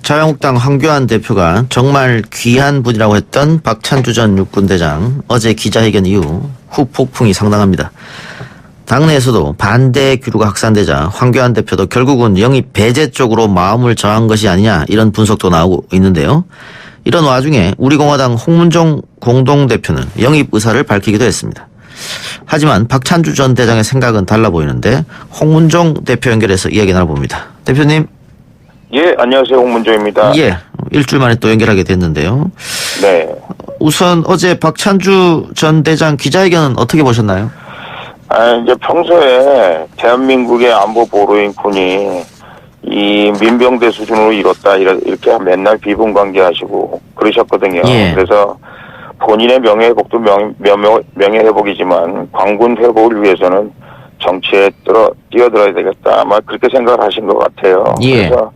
자유한국당 황교안 대표가 정말 귀한 분이라고 했던 박찬주 전 육군대장 어제 기자회견 이후 후폭풍이 상당합니다. 당내에서도 반대 기류가 확산되자 황교안 대표도 결국은 영입 배제 쪽으로 마음을 정한 것이 아니냐 이런 분석도 나오고 있는데요. 이런 와중에 우리공화당 홍문종 공동대표는 영입 의사를 밝히기도 했습니다. 하지만 박찬주 전 대장의 생각은 달라 보이는데 홍문종 대표 연결해서 이야기 나눠봅니다. 대표님. 예, 안녕하세요. 홍문종입니다. 예, 일주일 만에 또 연결하게 됐는데요. 네. 우선 어제 박찬주 전 대장 기자회견은 어떻게 보셨나요? 이제 평소에 대한민국의 안보 보루인 군이 이 민병대 수준으로 이뤘다 이렇게 맨날 비분관계하시고 그러셨거든요. 예. 그래서 본인의 명예회복도 명예회복이지만 관군 회복을 위해서는 정치에 뛰어들어야 되겠다. 아마 그렇게 생각을 하신 것 같아요. 예. 그래서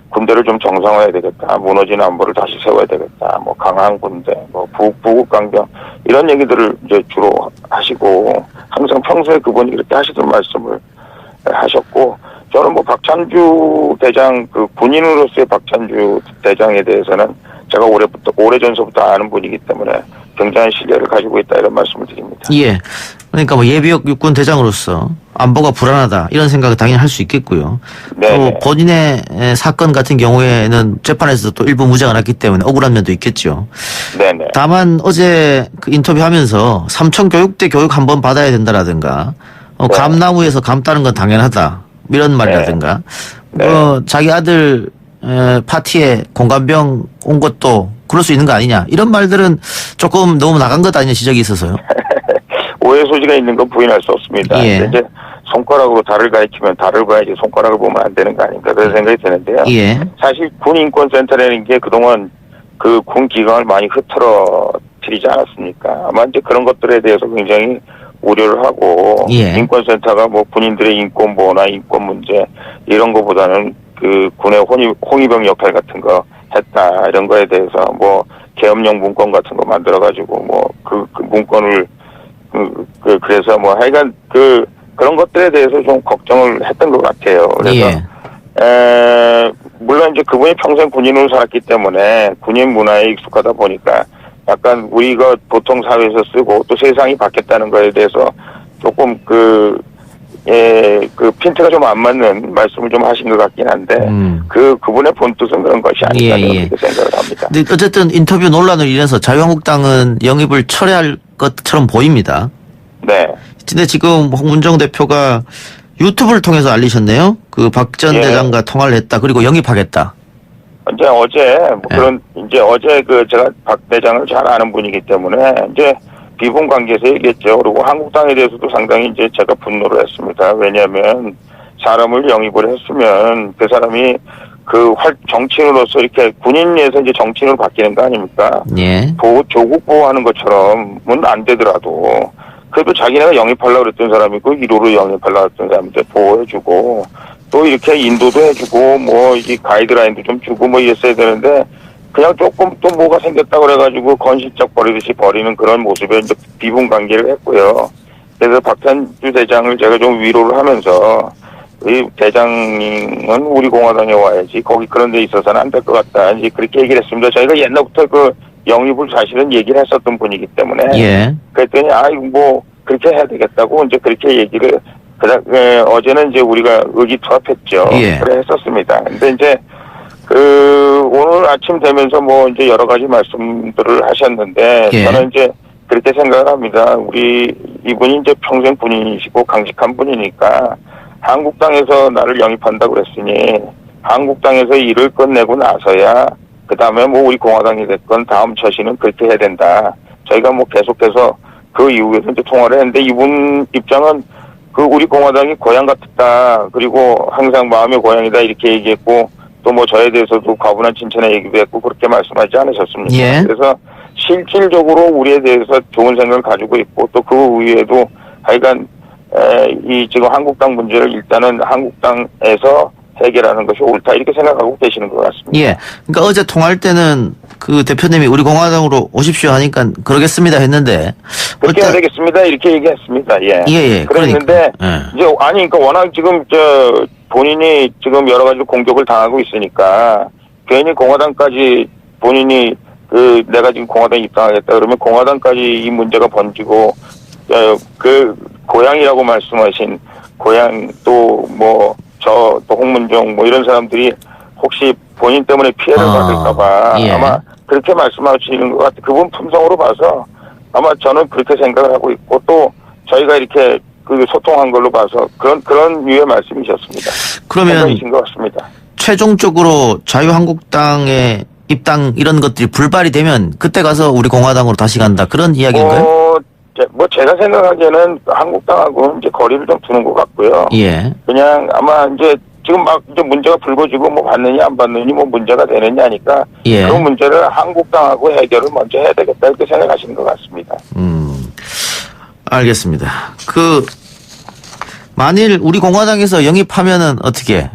군대를 좀 정상화해야 되겠다. 무너진 안보를 다시 세워야 되겠다. 뭐 강한 군대, 뭐 부국 강경 이런 얘기들을 이제 주로 하시고 항상 평소에 그분이 그렇게 하시던 말씀을 하셨고 저는 뭐 박찬주 대장 그 군인으로서의 박찬주 대장에 대해서는 제가 오래전서부터 아는 분이기 때문에 굉장한 신뢰를 가지고 있다 이런 말씀을 드립니다. 예. 그러니까 뭐 예비역 육군 대장으로서 안보가 불안하다 이런 생각을 당연히 할 수 있겠고요. 네네. 또 본인의 사건 같은 경우에는 재판에서 또 일부 무죄가 났기 때문에 억울한 면도 있겠죠. 네네. 다만 어제 그 인터뷰하면서 삼천 교육대 교육 한번 받아야 된다라든가 네. 감나무에서 감 따는 건 당연하다 이런 말이라든가 네. 자기 아들 파티에 공감병 온 것도 그럴 수 있는 거 아니냐 이런 말들은 조금 너무 나간 것 아니냐 지적이 있어서요. 오해 소지가 있는 건 부인할 수 없습니다. 예. 근데 이제 손가락으로 달을 가리키면 달을 봐야지 손가락을 보면 안 되는 거 아닌가 그런 생각이 드는데요. 예. 사실 군인권센터라는 게 그동안 그 군 기강을 많이 흐트러뜨리지 않았습니까? 아마 이제 그런 것들에 대해서 굉장히 우려를 하고 예. 인권센터가 뭐 군인들의 인권 보호나 인권 문제 이런 거보다는 그 군의 홍위병 역할 같은 거 했다 이런 거에 대해서 뭐 계엄령 문건 같은 거 만들어 가지고 뭐 그 문건을 그래서 뭐 하여간 그런 것들에 대해서 좀 걱정을 했던 것 같아요. 그래서 예. 물론 이제 그분이 평생 군인으로 살았기 때문에 군인 문화에 익숙하다 보니까 약간 우리가 보통 사회에서 쓰고 또 세상이 바뀌었다는 거에 대해서 조금 그 핀트가 좀 안 맞는 말씀을 좀 하신 것 같긴 한데, 그분의 본뜻은 그런 것이 아닌가, 예. 그렇게 생각을 합니다. 근데 어쨌든 인터뷰 논란을 인해서 자유한국당은 영입을 철회할 것처럼 보입니다. 네. 근데 지금 홍문종 대표가 유튜브를 통해서 알리셨네요. 그 박 전 예. 대장과 통화를 했다. 그리고 영입하겠다. 이제 어제, 예. 이제 어제 제가 박 대장을 잘 아는 분이기 때문에, 이제 비분 관계에서 얘기했죠. 그리고 한국당에 대해서도 상당히 이제 제가 분노를 했습니다. 왜냐하면 사람을 영입을 했으면 그 사람이 정치인으로서 이렇게 군인에서 이제 정치인으로 바뀌는 거 아닙니까? 예. 조국 보호하는 것처럼은 안 되더라도 그래도 자기네가 영입하려고 그랬던 사람이고 1호로 영입하려고 했던 사람한테 보호해주고 또 이렇게 인도도 해주고 뭐 이 가이드라인도 좀 주고 뭐 이랬어야 되는데 그냥 조금 또 뭐가 생겼다 그래가지고 건실적 버리듯이 버리는 그런 모습에 이제 비분 관계를 했고요. 그래서 박찬주 대장을 제가 좀 위로를 하면서 이 대장님은 우리 공화당에 와야지 거기 그런 데 있어서는 안 될 것 같다. 이제 그렇게 얘기를 했습니다. 저희가 옛날부터 그 영입을 사실은 얘기를 했었던 분이기 때문에. 예. 그랬더니 뭐 그렇게 해야 되겠다고 이제 그렇게 얘기를 어제는 이제 우리가 의기투합했죠. 예. 그래 했었습니다. 근데 이제 오늘 아침 되면서 뭐 이제 여러 가지 말씀들을 하셨는데 예. 저는 이제 그렇게 생각을 합니다. 이분이 이제 평생 군인이시고 강직한 분이니까 한국당에서 나를 영입한다고 그랬으니 한국당에서 일을 끝내고 나서야 그 다음에 뭐 우리 공화당이 됐건 다음 처신은 그렇게 해야 된다. 저희가 뭐 계속해서 그 이후에서 이제 통화를 했는데 이분 입장은 우리 공화당이 고향 같았다. 그리고 항상 마음의 고향이다 이렇게 얘기했고 또 뭐 저에 대해서도 과분한 칭찬의 얘기도 했고 그렇게 말씀하지 않으셨습니까? 예. 그래서 실질적으로 우리에 대해서 좋은 생각을 가지고 있고 또 그 위에도 하여간 지금 한국당 문제를 일단은 한국당에서 해결하는 것이 옳다 이렇게 생각하고 계시는 것 같습니다. 예. 그러니까 어제 통화할 때는 그 대표님이 우리 공화당으로 오십시오 하니까 그러겠습니다 했는데 그렇게 해야 되겠습니다 이렇게 얘기했습니다. 예. 예. 그랬는데 그러니까. 이제 그러니까 워낙 지금 본인이 지금 여러 가지 공격을 당하고 있으니까 괜히 공화당까지 본인이 내가 지금 공화당 입당하겠다 그러면 공화당까지 이 문제가 번지고 그 고향이라고 말씀하신 고향 또 뭐 또 홍문종 뭐 이런 사람들이 혹시 본인 때문에 피해를 받을까봐 예. 아마 그렇게 말씀하시는 것 같아요. 그분 품성으로 봐서 아마 저는 그렇게 생각을 하고 있고 또 저희가 이렇게 소통한 걸로 봐서 그런 유의 말씀이셨습니다. 그러면 생각이신 것 같습니다. 최종적으로 자유한국당의 입당 이런 것들이 불발이 되면 그때 가서 우리 공화당으로 다시 간다 그런 이야기인가요? 제가 생각하기에는 한국당하고 이제 거리를 좀 두는 것 같고요. 예. 그냥 아마 이제 지금 막 이제 문제가 불거지고 뭐 받느냐 안 받느냐 뭐 문제가 되느냐 하니까 예. 그 문제를 한국당하고 해결을 먼저 해야 되겠다 이렇게 생각하시는 것 같습니다. 알겠습니다. 만일 우리 공화당에서 영입하면은 어떻게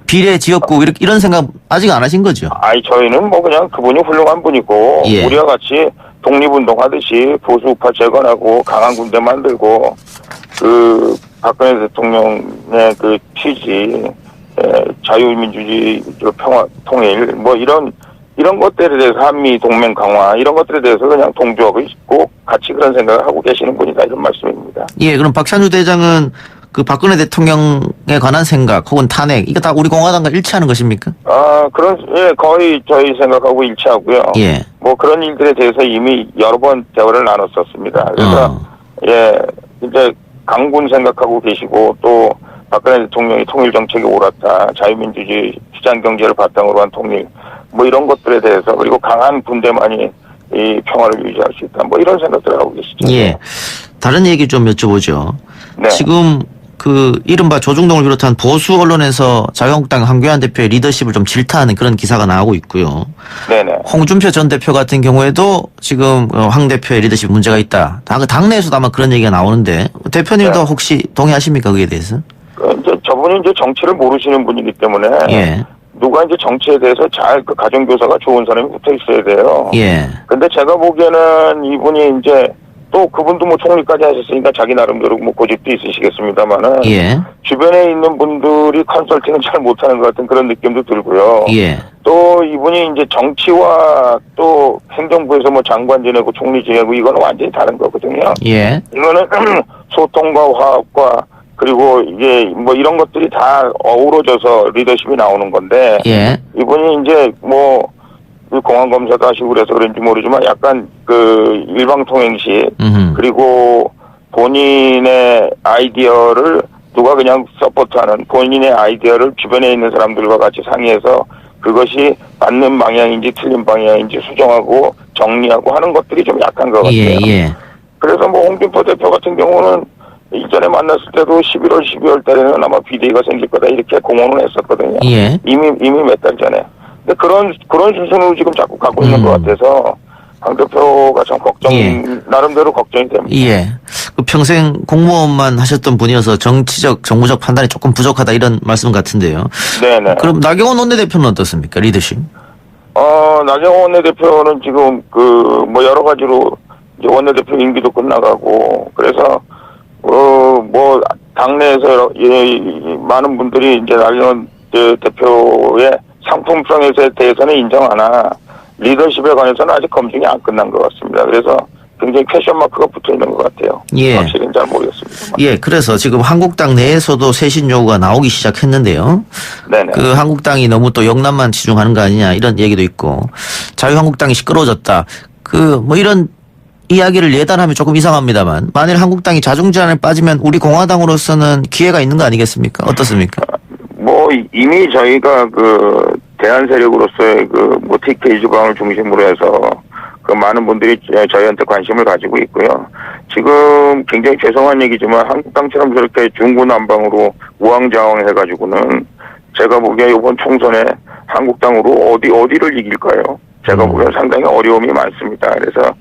비례 지역구 이런 생각 아직 안 하신 거죠? 저희는 뭐 그냥 그분이 훌륭한 분이고 예. 우리와 같이 독립운동하듯이 보수우파 재건하고 강한 군대 만들고 박근혜 대통령의 취지 자유민주주의 평화 통일 뭐 이런 것들에 대해서 한미 동맹 강화 이런 것들에 대해서 그냥 동조하고 있고 같이 그런 생각을 하고 계시는 분이다 이런 말씀입니다. 예, 그럼 박찬주 대장은 박근혜 대통령에 관한 생각 혹은 탄핵 이거 다 우리 공화당과 일치하는 것입니까? 거의 저희 생각하고 일치하고요. 예. 뭐 그런 일들에 대해서 이미 여러 번 대화를 나눴었습니다. 그래서 이제 강군 생각하고 계시고 또 박근혜 대통령이 통일 정책이 옳았다. 자유민주주의 시장 경제를 바탕으로 한 통일 뭐 이런 것들에 대해서 그리고 강한 군대만이 이 평화를 유지할 수 있다. 뭐 이런 생각들을 하고 계시죠. 예. 다른 얘기 좀 여쭤보죠. 네. 지금 이른바 조중동을 비롯한 보수 언론에서 자유한국당 황교안 대표의 리더십을 좀 질타하는 그런 기사가 나오고 있고요. 네네. 홍준표 전 대표 같은 경우에도 지금 황 대표의 리더십 문제가 있다. 당내에서도 아마 그런 얘기가 나오는데 대표님도 네. 혹시 동의하십니까 그에 대해서? 이제 저분이 이제 정치를 모르시는 분이기 때문에 예. 누가 이제 정치에 대해서 잘 가정교사가 좋은 사람이 붙어 있어야 돼요. 예. 근데 제가 보기에는 이분이 이제 또 그분도 뭐 총리까지 하셨으니까 자기 나름대로 뭐 고집도 있으시겠습니다만은 예. 주변에 있는 분들이 컨설팅을 잘 못하는 것 같은 그런 느낌도 들고요. 예. 또 이분이 이제 정치와 또 행정부에서 뭐 장관 지내고 총리 지내고 이거는 완전히 다른 거거든요. 예. 이거는 소통과 화합과 그리고 이게 뭐 이런 것들이 다 어우러져서 리더십이 나오는 건데 예. 이분이 이제 뭐 공안 검사도 하시고 그래서 그런지 모르지만 약간 일방통행식 그리고 본인의 아이디어를 누가 그냥 서포트하는 본인의 아이디어를 주변에 있는 사람들과 같이 상의해서 그것이 맞는 방향인지 틀린 방향인지 수정하고 정리하고 하는 것들이 좀 약한 것 같아요. 예. 그래서 뭐 홍준표 대표 같은 경우는 이전에 만났을 때도 11월, 12월 달에는 아마 비대위가 생길 거다 이렇게 공언을 했었거든요. 예. 이미 몇 달 전에. 근데 그런 수순으로 지금 자꾸 가고 있는 것 같아서 황 대표가 참 나름대로 걱정이 됩니다. 예. 평생 공무원만 하셨던 분이어서 정치적, 정무적 판단이 조금 부족하다 이런 말씀 같은데요. 네네. 그럼 나경원 원내대표는 어떻습니까? 리더십? 나경원 원내대표는 지금 뭐 여러 가지로 이제 원내대표 임기도 끝나가고 그래서 뭐 당내에서 많은 분들이 이제 나경원 대표의 상품성에 대해서는 인정하나 리더십에 관해서는 아직 검증이 안 끝난 것 같습니다. 그래서 굉장히 퀘션 마크가 붙어 있는 것 같아요. 예. 확실히는 잘 모르겠습니다. 예, 그래서 지금 한국당 내에서도 쇄신 요구가 나오기 시작했는데요. 네네. 한국당이 너무 또 영남만 치중하는 거 아니냐 이런 얘기도 있고 자유한국당이 시끄러워졌다. 뭐 이런 이야기를 예단하면 조금 이상합니다만 만일 한국당이 자중질환에 빠지면 우리 공화당으로서는 기회가 있는 거 아니겠습니까? 어떻습니까? 뭐 이미 저희가 대한 세력으로서의 뭐 TK 지방을 중심으로 해서 많은 분들이 저희한테 관심을 가지고 있고요. 지금 굉장히 죄송한 얘기지만 한국당처럼 저렇게 중구난방으로 우왕좌왕 해가지고는 제가 보기에 이번 총선에 한국당으로 어디를 이길까요? 제가 보기엔 상당히 어려움이 많습니다. 그래서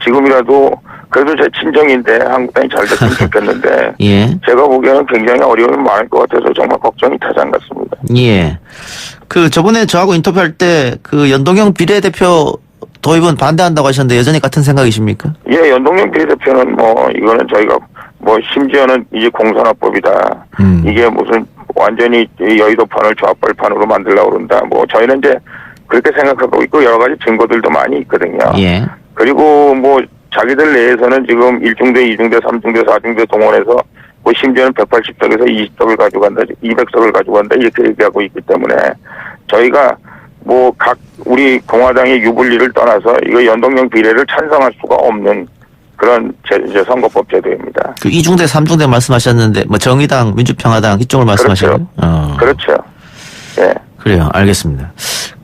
지금이라도 그래도 제 친정인데 한국당이 잘 됐으면 좋겠는데 예. 제가 보기에는 굉장히 어려움이 많을 것 같아서 정말 걱정이 타장 같습니다. 예. 저번에 저하고 인터뷰할 때 연동형 비례대표 도입은 반대한다고 하셨는데 여전히 같은 생각이십니까? 예, 연동형 비례대표는 뭐 이거는 저희가 뭐 심지어는 이제 공선화법이다. 이게 무슨 완전히 이 여의도판을 좌빨판으로 만들려고 그런다. 뭐 저희는 이제 그렇게 생각하고 있고 여러 가지 증거들도 많이 있거든요. 예. 그리고 뭐 자기들 내에서는 지금 1중대, 2중대, 3중대, 4중대 동원해서 뭐 심지어는 180석에서 20석을 가져간다, 200석을 가져간다 이렇게 얘기하고 있기 때문에 저희가 뭐 각 우리 공화당의 유불리를 떠나서 이거 연동형 비례를 찬성할 수가 없는 그런 선거법 제도입니다. 그 2중대, 3중대 말씀하셨는데 뭐 정의당, 민주평화당 이쪽을 말씀하시는 거예요? 그렇죠. 예. 그래요. 알겠습니다.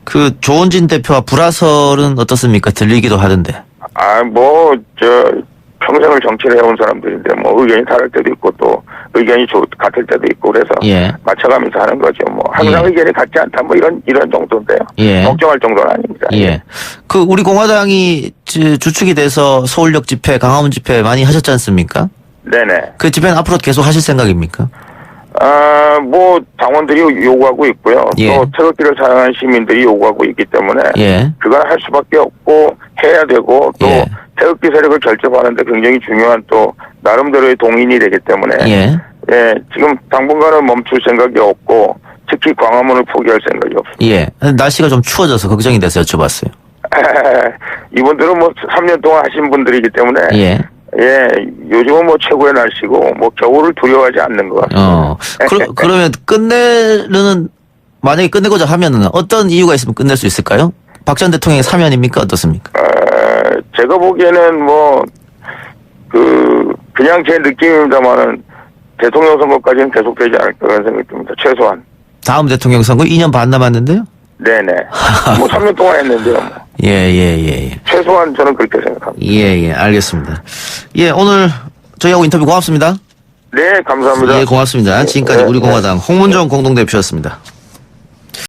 그 조원진 대표와 불화설은 어떻습니까? 들리기도 하던데. 평생을 정치를 해온 사람들인데, 뭐, 의견이 다를 때도 있고, 또, 의견이 같을 때도 있고, 그래서, 예. 맞춰가면서 하는 거죠. 뭐, 항상 예. 의견이 같지 않다, 뭐, 이런 정도인데요. 예. 걱정할 정도는 아닙니다. 예. 그 우리 공화당이 주축이 돼서 서울역 집회, 강화문 집회 많이 하셨지 않습니까? 네네. 그 집회는 앞으로 계속 하실 생각입니까? 당원들이 요구하고 있고요. 예. 또, 태극기를 사용한 시민들이 요구하고 있기 때문에, 예. 그걸 할 수밖에 없고, 해야 되고, 또, 예. 태극기 세력을 결집하는데 굉장히 중요한 또, 나름대로의 동인이 되기 때문에, 예. 예, 지금 당분간은 멈출 생각이 없고, 특히 광화문을 포기할 생각이 없습니다. 예. 날씨가 좀 추워져서 걱정이 돼서 여쭤봤어요. 이분들은 뭐 3년 동안 하신 분들이기 때문에, 예. 예, 요즘은 뭐 최고의 날씨고, 뭐 겨울을 두려워하지 않는 것 같습니다. 그러면 만약에 끝내고자 하면은 어떤 이유가 있으면 끝낼 수 있을까요? 박 전 대통령의 사면입니까? 어떻습니까? 제가 보기에는 그냥 제 느낌입니다만은 대통령 선거까지는 계속되지 않을까 그런 생각이 듭니다. 최소한. 다음 대통령 선거 2년 반 남았는데요? 네네. 뭐 3년 동안 했는데요. 뭐. 예. 최소한 저는 그렇게 생각합니다. 예, 알겠습니다. 예, 오늘 저희하고 인터뷰 고맙습니다. 네, 감사합니다. 예, 고맙습니다. 지금까지 네, 우리 공화당 홍문종 공동대표였습니다.